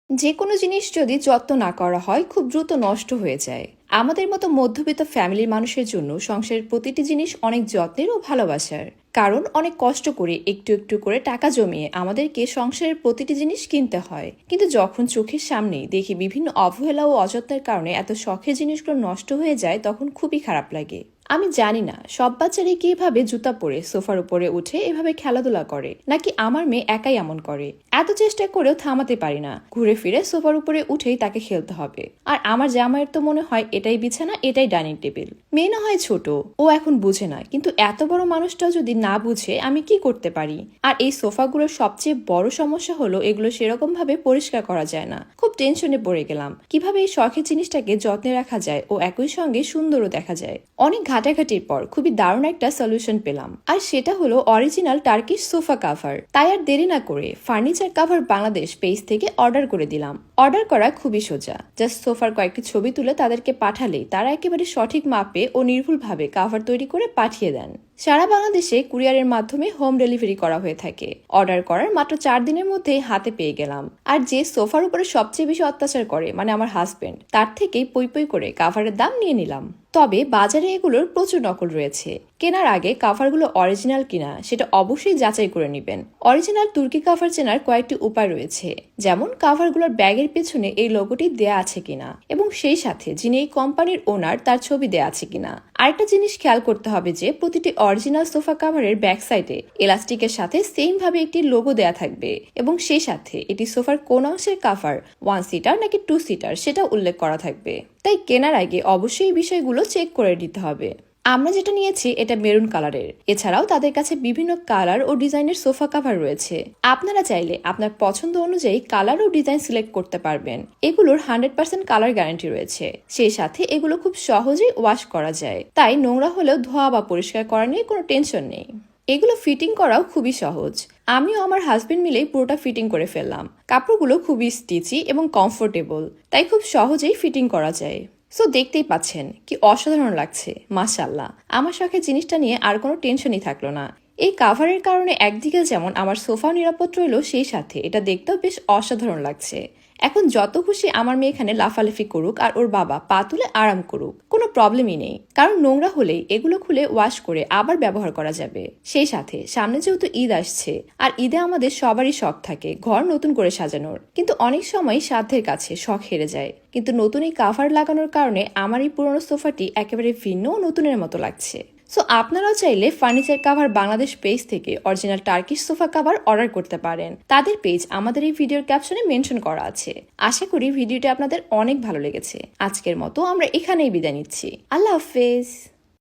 যে কোনো জিনিস যদি যত্ন না করা হয় খুব দ্রুত নষ্ট হয়ে যায়। আমাদের মতো মধ্যবিত্ত ফ্যামিলির মানুষের জন্য সংসারের প্রতিটি জিনিস অনেক যত্নের ও ভালোবাসার। কারণ অনেক কষ্ট করে একটু একটু করে টাকা জমিয়ে আমাদেরকে সংসারের প্রতিটি জিনিস কিনতে হয়, কিন্তু যখন চোখের সামনেই দেখি বিভিন্ন অবহেলা ও অযত্নের কারণে এত শখের জিনিসগুলো নষ্ট হয়ে যায় তখন খুবই খারাপ লাগে। আমি জানি না সব বাচ্চারাই কিভাবে জুতা পরে সোফার উপরে উঠে এভাবে খেলাধুলা করে, নাকি আমার মেয়ে একাই এমন করে। এত চেষ্টা করেও থামাতে পারি না, ঘুরে ফিরে সোফার উপরে উঠেই তাকে খেলতে হবে। আর আমার জামাইয়ের তো মনে হয় এটাই বিছানা, এটাই ডাইনিং টেবিল। মেয়ে না হয় ছোট, ও এখন বুঝে না, কিন্তু এত বড় মানুষটাও যদি না বুঝে আমি কি করতে পারি। আর এই সোফাগুলোর সবচেয়ে বড় সমস্যা হলো এগুলো সেরকম ভাবে পরিষ্কার করা যায় না। খুব টেনশনে পড়ে গেলাম কিভাবে এই শখের জিনিসটাকে যত্নে রাখা যায় ও একই সঙ্গে সুন্দরও দেখা যায়। অনেক ঘাটাঘাটির পর খুবই দারুণ একটা সলিউশন পেলাম, আর সেটা হলো অরিজিনাল টার্কিশ সোফা কাভার। তাই আর দেরি না করে ফার্নিচার কাভার বাংলাদেশ পেজ থেকে অর্ডার করে দিলাম। অর্ডার করা খুবই সোজা, জাস্ট সোফার কয়েকটি ছবি তুলে তাদেরকে পাঠালেই তারা একেবারে সঠিক মাপে ও নির্ভুলভাবে কাভার তৈরি করে পাঠিয়ে দেন। সারা বাংলাদেশে কুরিয়ারের মাধ্যমে হোম ডেলিভারি করা হয়ে থাকে। অর্ডার করার মাত্র 4 দিনের মধ্যে হাতে পেয়ে গেলাম। আর যে সোফার উপরে সবচেয়ে বেশি অত্যাচার করে মানে আমার হাজবেন্ড, তার থেকেই পই পই করে কাভারের দাম নিয়ে নিলাম। তবে বাজারে এগুলোর প্রচুর নকল রয়েছে। কেনার আগে কাভারগুলো অরিজিনাল কিনা সেটা অবশ্যই যাচাই করে নেবেন। অরিজিনাল তুর্কি কাভার চেনার কয়েকটি উপায় রয়েছে, যেমন কাভারগুলোর ব্যাগের পেছনে এই লোগোটি দেয়া আছে কিনা এবং সেই সাথে যিনি এই কোম্পানির ওনার তার ছবি দেয়া আছে কিনা। আরেকটা জিনিস খেয়াল করতে হবে যে প্রতিটি অরিজিনাল সোফা কাভারের ব্যাক সাইডে এলাস্টিকের সাথে সেম ভাবে একটি লোগো দেয়া থাকবে এবং সেই সাথে এটি সোফার কোন অংশের কাভার, 1 সিটার নাকি 2 সিটার সেটা উল্লেখ করা থাকবে। তাই কেনার আগে অবশ্যই এই বিষয়গুলো চেক করে নিতে হবে। আমরা যেটা নিয়েছি এটা মেরুন কালারের। এছাড়াও তাদের কাছে বিভিন্ন কালার ও ডিজাইনের সোফা কাভার রয়েছে। আপনারা চাইলে আপনার পছন্দ অনুযায়ী কালার ও ডিজাইন সিলেক্ট করতে পারবেন। এগুলোর 100% কালার গ্যারান্টি রয়েছে। সেই সাথে এগুলো খুব সহজেই ওয়াশ করা যায়, তাই নোংরা হলেও ধোয়া বা পরিষ্কার করা নিয়ে কোনো টেনশন নেই। এগুলো ফিটিং করাও খুবই সহজ। আমিও আমার হাজবেন্ড মিলেই পুরোটা ফিটিং করে ফেললাম। কাপড়গুলো খুবই স্টিচি এবং কমফোর্টেবল, তাই খুব সহজেই ফিটিং করা যায়। সো দেখতেই পাচ্ছেন কি অসাধারণ লাগছে, মাশাআল্লাহ। আমার শখের জিনিসটা নিয়ে আর কোনো টেনশনই থাকলো না। এই কাভারের কারণে একদিকে যেমন আমার সোফা নিরাপদ রইল, সেই সাথে এটা দেখতেও বেশ অসাধারণ লাগছে। এখন যত খুশি আমার মেয়ে এখানে লাফালাফি করুক আর ওর বাবা পা তুলে আরাম করুক, কোনো প্রবলেমই নেই। কারণ নোংরা হলেই এগুলো খুলে ওয়াশ করে আবার ব্যবহার করা যাবে। সেই সাথে সামনে যেহেতু ঈদ আসছে, আর ঈদে আমাদের সবারই শখ থাকে ঘর নতুন করে সাজানোর, কিন্তু অনেক সময় সাধ্যের কাছে শখ হেরে যায়। কিন্তু নতুন এই কাভার লাগানোর কারণে আমার এই পুরনো সোফাটি একেবারে ভিন্ন ও নতুনের মতো লাগছে। সো আপনারাও চাইলে ফার্নিচার কাভার বাংলাদেশ পেজ থেকে original Turkish sofa cover order করতে পারেন। তাদের পেজ আমাদের এই ভিডিওর ক্যাপশনে মেনশন করা আছে। আশা করি ভিডিওটি আপনাদের অনেক ভালো লেগেছে। আজকের মতো আমরা এখানেই বিদায় নিচ্ছি। আল্লাহ হাফেজ।